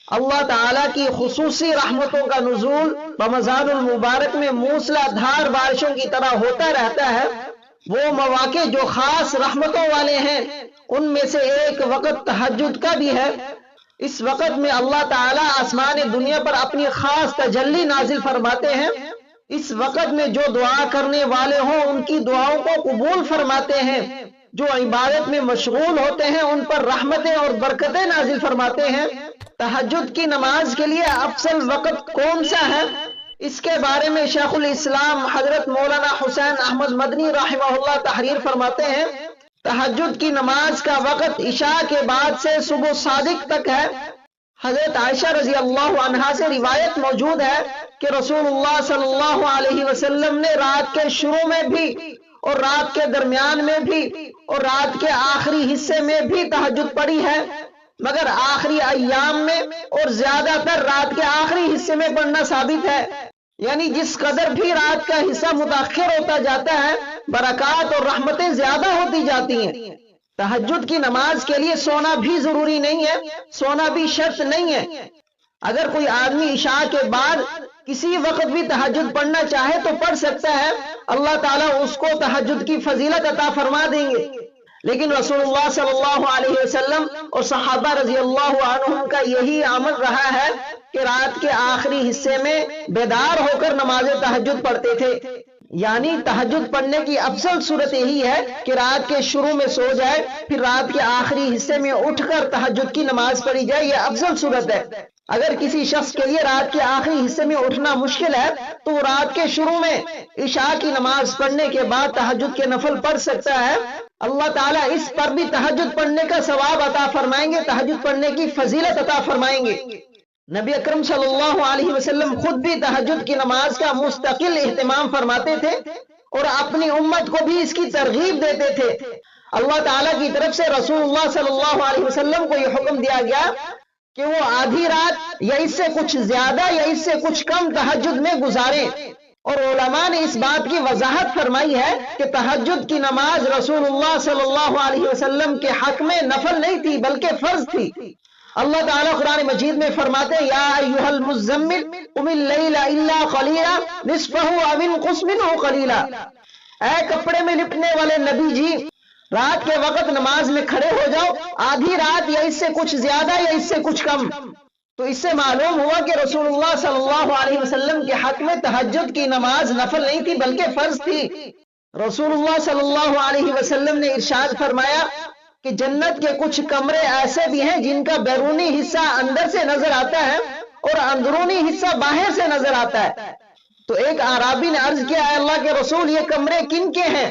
اللہ تعالیٰ کی خصوصی رحمتوں کا نزول رمضان المبارک میں موسلا دھار بارشوں کی طرح ہوتا رہتا ہے۔ وہ مواقع جو خاص رحمتوں والے ہیں ان میں سے ایک وقت تہجد کا بھی ہے۔ اس وقت میں اللہ تعالیٰ آسمان دنیا پر اپنی خاص تجلی نازل فرماتے ہیں۔ اس وقت میں جو دعا کرنے والے ہوں ان کی دعاؤں کو قبول فرماتے ہیں، جو عبادت میں مشغول ہوتے ہیں ان پر رحمتیں اور برکتیں نازل فرماتے ہیں۔ تہجد کی نماز کے لیے افضل وقت کون سا ہے؟ اس کے بارے میں شیخ الاسلام حضرت مولانا حسین احمد مدنی رحمہ اللہ تحریر فرماتے ہیں، تہجد کی نماز کا وقت عشاء کے بعد سے صبح صادق تک ہے۔ حضرت عائشہ رضی اللہ عنہا سے روایت موجود ہے کہ رسول اللہ صلی اللہ علیہ وسلم نے رات کے شروع میں بھی اور رات کے درمیان میں بھی اور رات کے آخری حصے میں بھی تہجد پڑھی ہے، مگر آخری ایام میں اور زیادہ تر رات کے آخری حصے میں پڑھنا ثابت ہے۔ یعنی جس قدر بھی رات کا حصہ متاخر ہوتا جاتا ہے برکات اور رحمتیں زیادہ ہوتی جاتی ہیں۔ تہجد کی نماز کے لیے سونا بھی ضروری نہیں ہے، سونا بھی شرط نہیں ہے۔ اگر کوئی آدمی عشاء کے بعد کسی وقت بھی تہجد پڑھنا چاہے تو پڑھ سکتا ہے، اللہ تعالیٰ اس کو تہجد کی فضیلت عطا فرما دیں گے۔ لیکن رسول اللہ صلی اللہ علیہ وسلم اور صحابہ رضی اللہ عنہم کا یہی عمل رہا ہے کہ رات کے آخری حصے میں بیدار ہو کر نماز تہجد پڑھتے تھے۔ یعنی تہجد پڑھنے کی افضل صورت یہی ہے کہ رات کے شروع میں سو جائے، پھر رات کے آخری حصے میں اٹھ کر تہجد کی نماز پڑھی جائے، یہ افضل صورت ہے۔ اگر کسی شخص کے لیے رات کے آخری حصے میں اٹھنا مشکل ہے تو وہ رات کے شروع میں عشاء کی نماز پڑھنے کے بعد تہجد کے نفل پڑھ سکتا ہے۔ اللہ تعالیٰ اس پر بھی تہجد پڑھنے کا ثواب عطا فرمائیں گے، تہجد پڑھنے کی فضیلت عطا فرمائیں گے۔ نبی اکرم صلی اللہ علیہ وسلم خود بھی تہجد کی نماز کا مستقل اہتمام فرماتے تھے اور اپنی امت کو بھی اس کی ترغیب دیتے تھے۔ اللہ تعالیٰ کی طرف سے رسول اللہ صلی اللہ علیہ وسلم کو یہ حکم دیا گیا کہ وہ آدھی رات یا اس سے کچھ زیادہ یا اس سے کچھ کم تہجد میں گزاریں، اور علماء نے اس بات کی وضاحت فرمائی ہے کہ تہجد کی نماز رسول اللہ صلی اللہ علیہ وسلم کے حق میں نفل نہیں تھی بلکہ فرض تھی۔ اللہ تعالیٰ قرآن مجید میں فرماتے ہیں، یا ایھا المزمل قم اللیل الا قلیلا نصفہ او انقص منہ قلیلا، اے کپڑے میں لپٹنے والے نبی جی، رات کے وقت نماز میں کھڑے ہو جاؤ، آدھی رات یا اس سے کچھ زیادہ یا اس سے کچھ کم۔ تو اس سے معلوم ہوا کہ رسول اللہ صلی اللہ علیہ وسلم کے حق میں تہجد کی نماز نفل نہیں تھی بلکہ فرض تھی۔ رسول اللہ صلی اللہ علیہ وسلم نے ارشاد فرمایا کہ جنت کے کچھ کمرے ایسے بھی ہیں جن کا بیرونی حصہ اندر سے نظر آتا ہے اور اندرونی حصہ باہر سے نظر آتا ہے۔ تو ایک اعرابی نے عرض کیا، اے اللہ کے رسول، یہ کمرے کن کے ہیں؟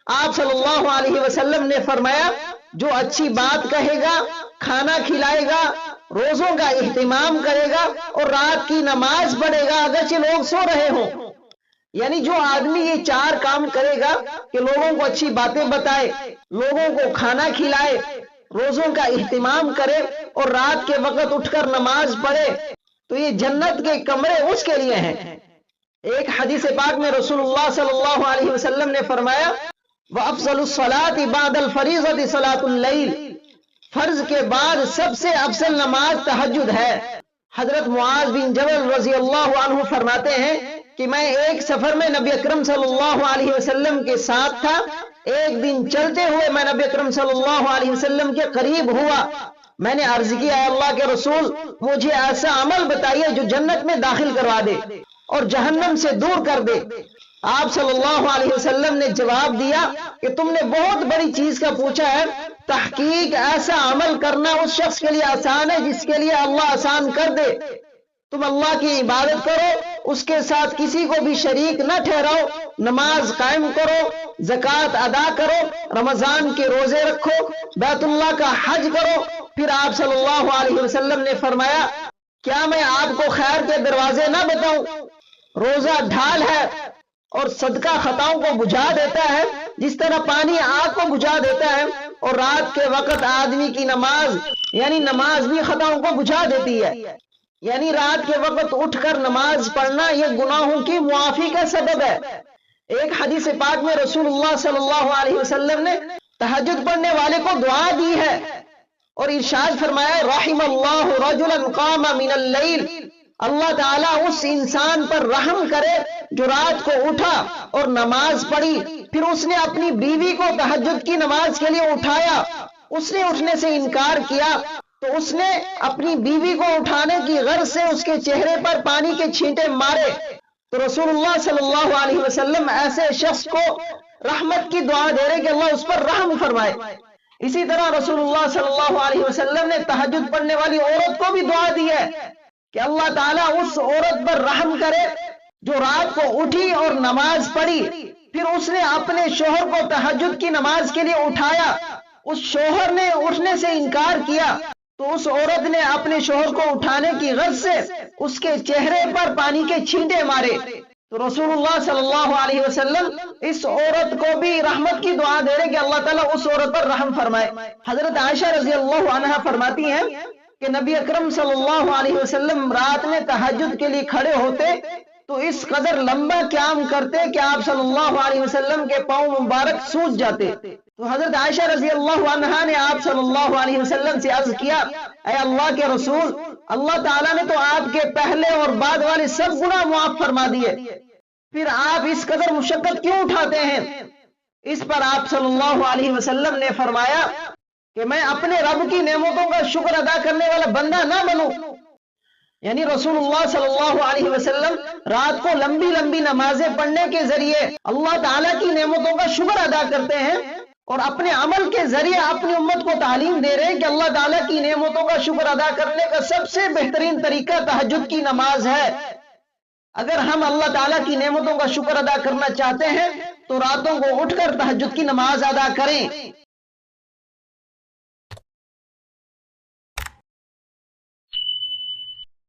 آپ صلی اللہ علیہ وسلم نے فرمایا، جو اچھی بات کہے گا، کھانا کھلائے گا، روزوں کا اہتمام کرے گا اور رات کی نماز پڑھے گا اگرچہ لوگ سو رہے ہوں۔ یعنی جو آدمی یہ چار کام کرے گا کہ لوگوں کو اچھی باتیں بتائے، لوگوں کو کھانا کھلائے، روزوں کا اہتمام کرے اور رات کے وقت اٹھ کر نماز پڑھے، تو یہ جنت کے کمرے اس کے لیے ہیں۔ ایک حدیث پاک میں رسول اللہ صلی اللہ علیہ وسلم نے فرمایا، وَأَفْضَلُ الصَّلَاةِ بَعْدَ الْفَرِيضَةِ صَلَاةُ اللَّيْلِ، فرض کے بعد سب سے افضل نماز تہجد ہے۔ حضرت معاذ بن جبل رضی اللہ عنہ فرماتے ہیں کہ میں ایک سفر میں نبی اکرم صلی اللہ علیہ وسلم کے ساتھ تھا، ایک دن چلتے ہوئے میں نبی اکرم صلی اللہ علیہ وسلم کے قریب ہوا، میں نے عرض کیا، اے اللہ کے رسول، مجھے ایسا عمل بتائیے جو جنت میں داخل کروا دے اور جہنم سے دور کر دے۔ آپ صلی اللہ علیہ وسلم نے جواب دیا کہ تم نے بہت بڑی چیز کا پوچھا ہے، تحقیق ایسا عمل کرنا اس شخص کے لیے آسان ہے جس کے لیے اللہ آسان کر دے۔ تم اللہ کی عبادت کرو، اس کے ساتھ کسی کو بھی شریک نہ ٹھہراؤ، نماز قائم کرو، زکوٰۃ ادا کرو، رمضان کے روزے رکھو، بیت اللہ کا حج کرو۔ پھر آپ صلی اللہ علیہ وسلم نے فرمایا، کیا میں آپ کو خیر کے دروازے نہ بتاؤں؟ روزہ ڈھال ہے اور صدقہ خطاؤں کو بجھا دیتا ہے، جس طرح پانی آگ کو بجھا دیتا ہے، اور رات کے وقت آدمی کی نماز یعنی نماز بھی خطاؤں کو بجھا دیتی ہے۔ یعنی رات کے وقت اٹھ کر نماز پڑھنا یہ گناہوں کی معافی کا سبب ہے۔ ایک حدیث پاک میں رسول اللہ صلی اللہ علیہ وسلم نے تہجد پڑھنے والے کو دعا دی ہے اور ارشاد فرمایا رحم اللہ رجلا قام من اللیل، اللہ تعالیٰ اس انسان پر رحم کرے جو رات کو اٹھا اور نماز پڑھی، پھر اس نے اپنی بیوی کو تہجد کی نماز کے لیے اٹھایا، اس نے اٹھنے سے انکار کیا تو اس نے اپنی بیوی کو اٹھانے کی غرض سے اس کے چہرے پر پانی کے چھینٹے مارے، تو رسول اللہ صلی اللہ علیہ وسلم ایسے شخص کو رحمت کی دعا دے رہے کہ اللہ اس پر رحم فرمائے۔ اسی طرح رسول اللہ صلی اللہ علیہ وسلم نے تہجد پڑھنے والی عورت کو بھی دعا دی ہے کہ اللہ تعالیٰ اس عورت پر رحم کرے جو رات کو اٹھی اور نماز پڑھی، پھر اس نے اپنے شوہر کو تہجد کی نماز کے لیے اٹھایا، اس شوہر نے اٹھنے سے انکار کیا تو اس عورت نے اپنے شوہر کو اٹھانے کی غرض سے اس کے چہرے پر پانی کے چھینٹے مارے، تو رسول اللہ صلی اللہ علیہ وسلم اس عورت کو بھی رحمت کی دعا دے رہے کہ اللہ تعالیٰ اس عورت پر رحم فرمائے۔ حضرت عائشہ رضی اللہ عنہا فرماتی ہیں کہ نبی اکرم صلی اللہ علیہ وسلم رات میں تہجد کے لیے کھڑے ہوتے تو اس قدر لمبا قیام کرتے کہ آپ صلی اللہ علیہ وسلم کے پاؤں مبارک سوج جاتے، تو حضرت عائشہ رضی اللہ عنہا نے آپ صلی اللہ علیہ وسلم سے عرض کیا اے اللہ کے رسول، اللہ تعالیٰ نے تو آپ کے پہلے اور بعد والے سب گناہ معاف فرما دیے، پھر آپ اس قدر مشقت کیوں اٹھاتے ہیں؟ اس پر آپ صلی اللہ علیہ وسلم نے فرمایا کہ میں اپنے رب کی نعمتوں کا شکر ادا کرنے والا بندہ نہ بنوں، یعنی رسول اللہ صلی اللہ علیہ وسلم رات کو لمبی لمبی نمازیں پڑھنے کے ذریعے اللہ تعالیٰ کی نعمتوں کا شکر ادا کرتے ہیں اور اپنے عمل کے ذریعے اپنی امت کو تعلیم دے رہے ہیں کہ اللہ تعالیٰ کی نعمتوں کا شکر ادا کرنے کا سب سے بہترین طریقہ تہجد کی نماز ہے۔ اگر ہم اللہ تعالیٰ کی نعمتوں کا شکر ادا کرنا چاہتے ہیں تو راتوں کو اٹھ کر تہجد کی نماز ادا کریں۔